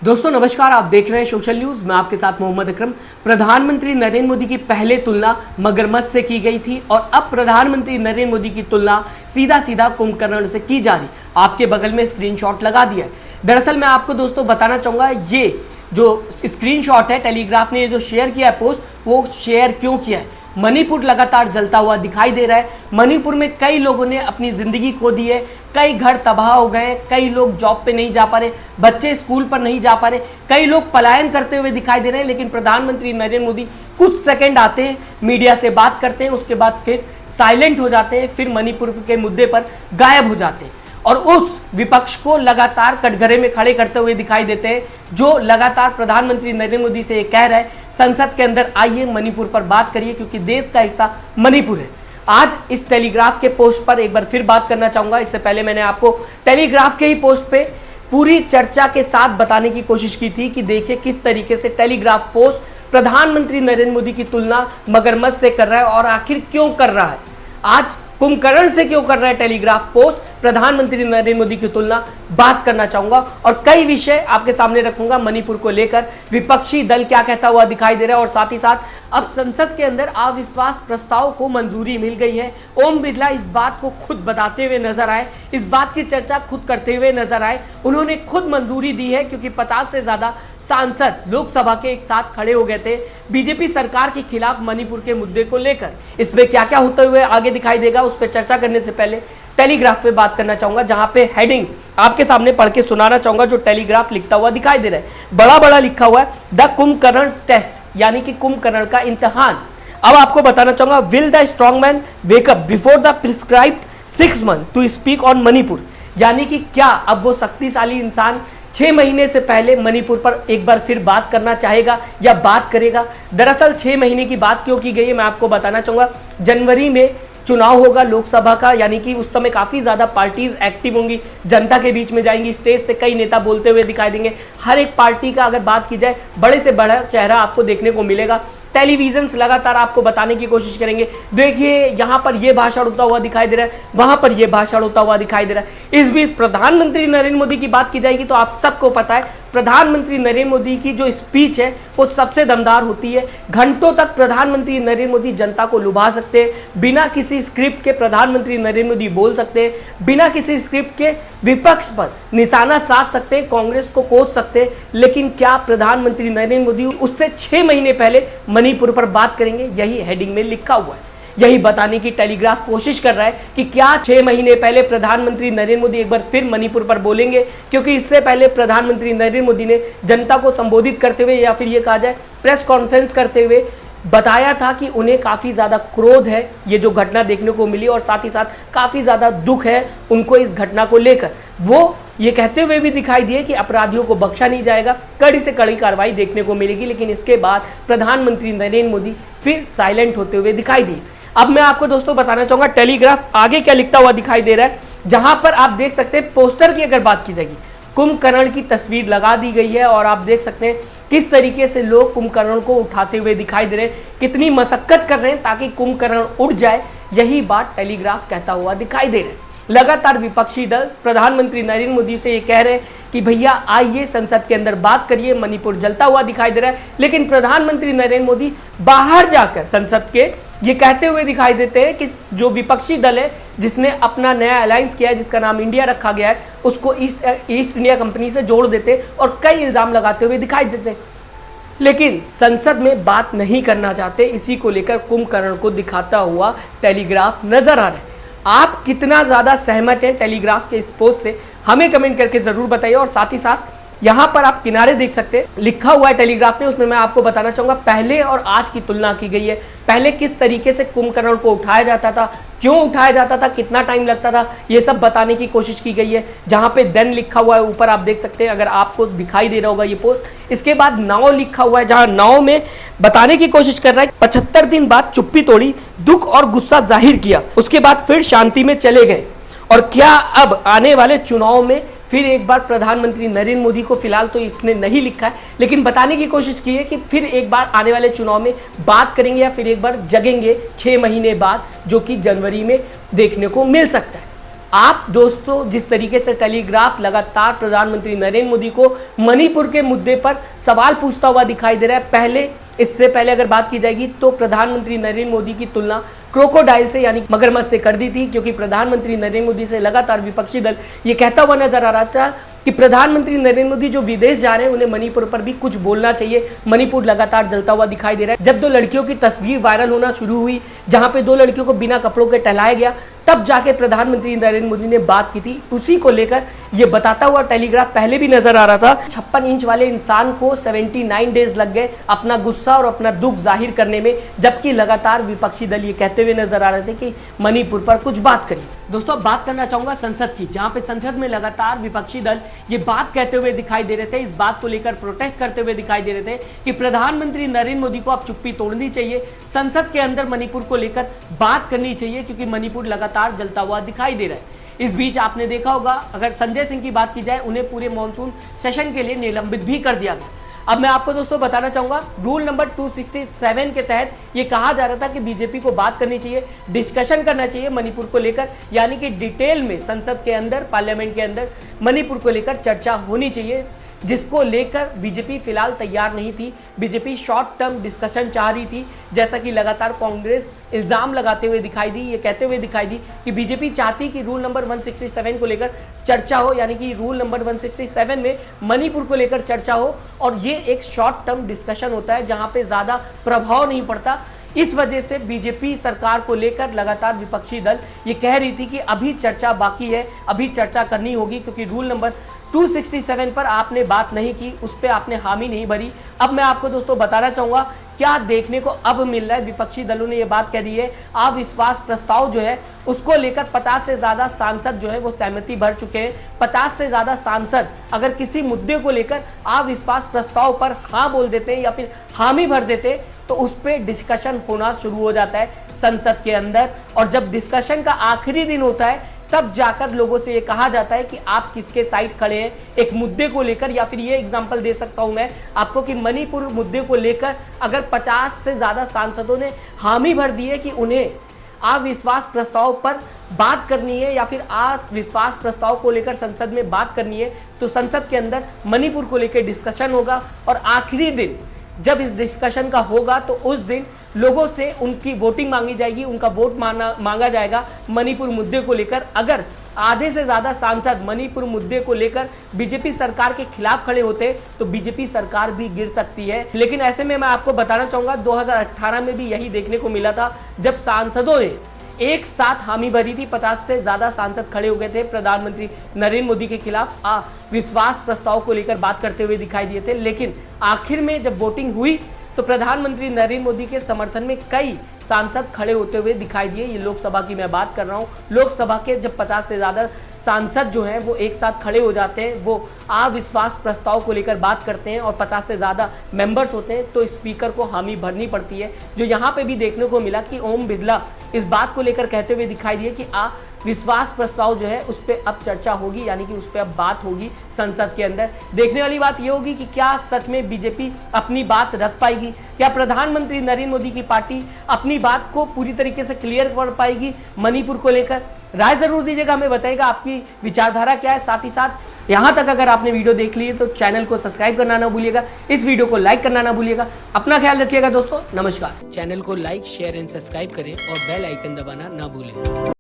दोस्तों नमस्कार, आप देख रहे हैं सोशल न्यूज। मैं आपके साथ मोहम्मद अकरम। प्रधानमंत्री नरेंद्र मोदी की पहले तुलना मगरमच्छ से की गई थी और अब प्रधानमंत्री नरेंद्र मोदी की तुलना सीधा सीधा कुंभकर्ण से की जा रही। आपके बगल में स्क्रीनशॉट लगा दिया है। दरअसल मैं आपको दोस्तों बताना चाहूंगा, ये जो स्क्रीनशॉट है, टेलीग्राफ ने ये जो शेयर किया है पोस्ट, वो शेयर क्यों किया है। मणिपुर लगातार जलता हुआ दिखाई दे रहा है। मणिपुर में कई लोगों ने अपनी जिंदगी खो दी है, कई घर तबाह हो गए, कई लोग जॉब पे नहीं जा पा रहे, बच्चे स्कूल पर नहीं जा पा रहे, कई लोग पलायन करते हुए दिखाई दे रहे हैं। लेकिन प्रधानमंत्री नरेंद्र मोदी कुछ सेकंड आते हैं, मीडिया से बात करते हैं, उसके बाद फिर साइलेंट हो जाते हैं, फिर मणिपुर के मुद्दे पर गायब हो जाते हैं और उस विपक्ष को लगातार कटघरे में खड़े करते हुए दिखाई देते हैं, जो लगातार प्रधानमंत्री नरेंद्र मोदी से ये कह रहा है संसद के अंदर आइए, मणिपुर पर बात करिए, क्योंकि देश का हिस्सा मणिपुर है। आज इस टेलीग्राफ के पोस्ट पर एक बार फिर बात करना चाहूंगा। इससे पहले मैंने आपको टेलीग्राफ के ही पोस्ट पे पूरी चर्चा के साथ बताने की कोशिश की थी कि देखिए किस तरीके से टेलीग्राफ पोस्ट प्रधानमंत्री नरेंद्र मोदी की तुलना मगरमच्छ से कर रहा है और आखिर क्यों कर रहा है। आज कुंभकर्ण से क्यों कर रहा है टेलीग्राफ पोस्ट प्रधानमंत्री नरेंद्र मोदी की तुलना, बात करना चाहूंगा और कई विषय आपके सामने रखूंगा। मणिपुर को लेकर विपक्षी दल क्या कहता हुआ दिखाई दे रहा है और साथ ही साथ अब संसद के अंदर अविश्वास प्रस्ताव को मंजूरी मिल गई है। ओम बिरला इस बात को खुद बताते हुए नजर आए, इस बात की चर्चा खुद करते हुए नजर आए। उन्होंने खुद मंजूरी दी है क्योंकि 50 से ज्यादा सांसद लोकसभा के एक साथ खड़े हो गए थे बीजेपी सरकार के खिलाफ मणिपुर के मुद्दे को लेकर। इसमें क्या क्या होते हुए आगे दिखाई देगा, उस पर चर्चा करने से पहले टेलीग्राफ पे बात करना चाहूंगा, जहां पे हेडिंग आपके सामने पढ़ के सुनाना चाहूंगा जो टेलीग्राफ लिखता हुआ दिखाई दे रहा है। बड़ा बड़ा लिखा हुआ है, द कुंभकर्ण टेस्ट, यानी कि कुंभकर्ण का इम्तिहान। अब आपको बताना चाहूंगा, will the strong man wake up before the prescribed 6 months to speak on Manipur, यानी कि क्या अब वो शक्तिशाली इंसान 6 महीने से पहले मणिपुर पर एक बार फिर बात करना चाहेगा या बात करेगा। दरअसल 6 महीने की बात क्यों की गई है मैं आपको बताना चाहूंगा। जनवरी में चुनाव होगा लोकसभा का, यानी कि उस समय काफी ज्यादा पार्टीज एक्टिव होंगी, जनता के बीच में जाएंगी, स्टेज से कई नेता बोलते हुए दिखाई देंगे। हर एक पार्टी का अगर बात की जाए, बड़े से बड़ा चेहरा आपको देखने को मिलेगा। टेलीविजन लगातार आपको बताने की कोशिश करेंगे, देखिए यहाँ पर यह भाषण होता हुआ दिखाई दे रहा है, वहां पर यह भाषण होता हुआ दिखाई दे रहा है। इस बीच प्रधानमंत्री नरेंद्र मोदी की बात की जाएगी तो आप सबको पता है प्रधानमंत्री नरेंद्र मोदी की जो स्पीच है वो सबसे दमदार होती है। घंटों तक प्रधानमंत्री नरेंद्र मोदी जनता को लुभा सकते हैं, बिना किसी स्क्रिप्ट के प्रधानमंत्री नरेंद्र मोदी बोल सकते हैं, बिना किसी स्क्रिप्ट के विपक्ष पर निशाना साध सकते हैं, कांग्रेस को कोस सकते हैं। लेकिन क्या प्रधानमंत्री नरेंद्र मोदी उससे 6 महीने पहले मणिपुर पर बात करेंगे? यही हेडिंग में लिखा हुआ है। यही बताने की टेलीग्राफ कोशिश कर रहा है कि क्या 6 महीने पहले प्रधानमंत्री नरेंद्र मोदी एक बार फिर मणिपुर पर बोलेंगे, क्योंकि इससे पहले प्रधानमंत्री नरेंद्र मोदी ने जनता को संबोधित करते हुए या फिर ये कहा जाए प्रेस कॉन्फ्रेंस करते हुए बताया था कि उन्हें काफी ज्यादा क्रोध है ये जो घटना देखने को मिली और साथ ही साथ काफी ज्यादा दुख है उनको इस घटना को लेकर। वो ये कहते हुए भी दिखाई दिए कि अपराधियों को बख्शा नहीं जाएगा, कड़ी से कड़ी कार्रवाई देखने को मिलेगी। लेकिन इसके बाद प्रधानमंत्री नरेंद्र मोदी फिर साइलेंट होते हुए दिखाई दिए। अब मैं आपको दोस्तों बताना चाहूंगा टेलीग्राफ आगे क्या लिखता हुआ दिखाई दे रहा है, जहां पर आप देख सकते हैं पोस्टर की अगर बात की जाएगी, कुंभकर्ण की तस्वीर लगा दी गई है और आप देख सकते हैं किस तरीके से लोग कुंभकर्ण को उठाते हुए दिखाई दे रहे हैं, कितनी मशक्कत कर रहे हैं ताकि कुंभकर्ण उड़ जाए। यही बात टेलीग्राफ कहता हुआ दिखाई दे रहा है। लगातार विपक्षी दल प्रधानमंत्री नरेंद्र मोदी से ये कह रहे हैं कि भैया आइए संसद के अंदर बात करिए, मणिपुर जलता हुआ दिखाई दे रहा है। लेकिन प्रधानमंत्री नरेंद्र मोदी बाहर जाकर संसद के ये कहते हुए दिखाई देते हैं कि जो विपक्षी दल है जिसने अपना नया अलायंस किया है, जिसका नाम इंडिया रखा गया है, उसको ईस्ट इंडिया कंपनी से जोड़ देते और कई इल्जाम लगाते हुए दिखाई देते, लेकिन संसद में बात नहीं करना चाहते। इसी को लेकर कुंभकर्ण को दिखाता हुआ टेलीग्राफ नजर आ रहा है। आप कितना ज्यादा सहमत हैं टेलीग्राफ के इस पोस्ट से, हमें कमेंट करके जरूर बताइए। और साथ ही साथ यहाँ पर आप किनारे देख सकते हैं, लिखा हुआ है टेलीग्राफ ने, उसमें मैं आपको बताना चाहूंगा पहले और आज की तुलना की गई है। पहले किस तरीके से कुंभकर्ण को उठाया जाता था, क्यों उठाया जाता था, कितना टाइम लगता था, ये सब बताने की कोशिश की गई है। जहां पे देन लिखा हुआ है ऊपर आप देख सकते हैं, अगर आपको दिखाई दे रहा होगा ये पोस्ट। इसके बाद नाउ लिखा हुआ है, जहां नाउ में बताने की कोशिश कर रहा है 75 दिन बाद चुप्पी तोड़ी, दुख और गुस्सा जाहिर किया, उसके बाद फिर शांति में चले गए। और क्या अब आने वाले चुनाव में फिर एक बार प्रधानमंत्री नरेंद्र मोदी को, फिलहाल तो इसने नहीं लिखा है, लेकिन बताने की कोशिश की है कि फिर एक बार आने वाले चुनाव में बात करेंगे या फिर एक बार जगेंगे 6 महीने बाद, जो कि जनवरी में देखने को मिल सकता है। आप दोस्तों जिस तरीके से टेलीग्राफ लगातार प्रधानमंत्री नरेंद्र मोदी को मणिपुर के मुद्दे पर सवाल पूछता हुआ दिखाई दे रहा है, इससे पहले अगर बात की जाएगी तो प्रधानमंत्री नरेंद्र मोदी की तुलना क्रोकोडाइल से यानी मगरमच्छ से कर दी थी, क्योंकि प्रधानमंत्री नरेंद्र मोदी से लगातार विपक्षी दल ये कहता हुआ नजर आ रहा था कि प्रधानमंत्री नरेंद्र मोदी जो विदेश जा रहे हैं उन्हें मणिपुर पर भी कुछ बोलना चाहिए। मणिपुर लगातार जलता हुआ दिखाई दे रहा है। जब दो लड़कियों की तस्वीर वायरल होना शुरू हुई जहां पे दो लड़कियों को बिना कपड़ों के टहलाया गया, तब जाके प्रधानमंत्री नरेंद्र मोदी ने बात की थी। उसी को लेकर ये बताता हुआ टेलीग्राफ पहले भी नजर आ रहा था। 56 इंच वाले इंसान को 79 डेज लग गए अपना गुस्सा और अपना दुख जाहिर करने में, जबकि लगातार विपक्षी दल ये कहते हुए नजर आ रहे थे कि मणिपुर पर कुछ बात करिए। दोस्तों बात करना चाहूंगा संसद की, जहां पे संसद में लगातार विपक्षी दल ये बात कहते हुए दिखाई दे रहे थे, इस बात को लेकर प्रोटेस्ट करते हुए दिखाई दे रहे थे कि प्रधानमंत्री नरेंद्र मोदी को अब चुप्पी तोड़नी चाहिए, संसद के अंदर मणिपुर को लेकर बात करनी चाहिए, क्योंकि मणिपुर लगातार जलता हुआ दिखाई दे रहा है। इस बीच आपने देखा होगा, अगर संजय सिंह की बात की जाए, उन्हें पूरे मॉनसून सेशन के लिए निलंबित भी कर दिया गया। अब मैं आपको दोस्तों बताना चाहूंगा, रूल नंबर 267 के तहत ये कहा जा रहा था कि बीजेपी को बात करनी चाहिए, डिस्कशन करना चाहिए मणिपुर को लेकर, यानी कि डिटेल में संसद के अंदर, पार्लियामेंट के अंदर मणिपुर को लेकर चर्चा होनी चाहिए, जिसको लेकर बीजेपी फिलहाल तैयार नहीं थी। बीजेपी शॉर्ट टर्म डिस्कशन चाह रही थी, जैसा कि लगातार कांग्रेस इल्जाम लगाते हुए दिखाई दी, ये कहते हुए दिखाई दी कि बीजेपी चाहती कि रूल नंबर 167 को लेकर चर्चा हो, यानी कि रूल नंबर 167 में मणिपुर को लेकर चर्चा हो, और ये एक शॉर्ट टर्म डिस्कशन होता है जहां पे ज्यादा प्रभाव नहीं पड़ता। इस वजह से बीजेपी सरकार को लेकर लगातार विपक्षी दल ये कह रही थी कि अभी चर्चा बाकी है, अभी चर्चा करनी होगी, क्योंकि रूल नंबर 267 पर आपने बात नहीं की, उस पर आपने हामी नहीं भरी। अब मैं आपको दोस्तों बताना चाहूंगा क्या देखने को अब मिल रहा है। विपक्षी दलों ने यह बात कह दी है, अविश्वास प्रस्ताव जो है उसको लेकर 50 से ज्यादा सांसद जो है वो सहमति भर चुके हैं। 50 से ज्यादा सांसद अगर किसी मुद्दे को लेकर अविश्वास प्रस्ताव पर हाँ बोल देते हैं या फिर हामी भर देते हैं, तो उस पर डिस्कशन होना शुरू हो जाता है संसद के अंदर, और जब डिस्कशन का आखिरी दिन होता है तब जाकर लोगों से ये कहा जाता है कि आप किसके साइड खड़े हैं एक मुद्दे को लेकर। या फिर ये एग्जांपल दे सकता हूं मैं आपको कि मणिपुर मुद्दे को लेकर अगर 50 से ज्यादा सांसदों ने हामी भर दी है कि उन्हें अविश्वास प्रस्ताव पर बात करनी है या फिर अविश्वास प्रस्ताव को लेकर संसद में बात करनी है, तो संसद के अंदर मणिपुर को लेकर डिस्कशन होगा, और आखिरी दिन जब इस डिस्कशन का होगा तो उस दिन लोगों से उनकी वोटिंग मांगी जाएगी, उनका वोट मांगा जाएगा मणिपुर मुद्दे को लेकर। अगर आधे से ज्यादा सांसद मणिपुर मुद्दे को लेकर बीजेपी सरकार के खिलाफ खड़े होते तो बीजेपी सरकार भी गिर सकती है। लेकिन ऐसे में मैं आपको बताना चाहूंगा 2018 में भी यही देखने को मिला था, जब सांसदों ने एक साथ हामी भरी थी। 50 से ज्यादा सांसद खड़े हो गए थे, प्रधानमंत्री नरेंद्र मोदी के खिलाफ अविश्वास प्रस्ताव को लेकर बात करते हुए दिखाई दिए थे। लेकिन आखिर में जब वोटिंग हुई तो प्रधानमंत्री नरेंद्र मोदी के समर्थन में कई सांसद खड़े होते हुए दिखाई दिए। ये लोकसभा की मैं बात कर रहा हूँ। लोकसभा के जब 50 से ज्यादा सांसद जो हैं वो एक साथ खड़े हो जाते हैं, वो अविश्वास प्रस्ताव को लेकर बात करते हैं और 50 से ज़्यादा मेंबर्स होते हैं, तो स्पीकर को हामी भरनी पड़ती है। जो यहाँ पे भी देखने को मिला कि ओम बिरला इस बात को लेकर कहते हुए दिखाई दिए कि अविश्वास प्रस्ताव जो है उस पर अब चर्चा होगी, यानी कि उस पर अब बात होगी संसद के अंदर। देखने वाली बात यह होगी कि क्या सच में बीजेपी अपनी बात रख पाएगी, क्या प्रधानमंत्री नरेंद्र मोदी की पार्टी अपनी बात को पूरी तरीके से क्लियर कर पाएगी मणिपुर को लेकर। राय जरूर दीजिएगा, हमें बताइएगा आपकी विचारधारा क्या है। साथ ही साथ यहाँ तक अगर आपने वीडियो देख ली है तो चैनल को सब्सक्राइब करना ना भूलिएगा, इस वीडियो को लाइक करना ना भूलिएगा। अपना ख्याल रखिएगा दोस्तों, नमस्कार। चैनल को लाइक, शेयर एंड सब्सक्राइब करें और बेल आइकन दबाना ना भूलें।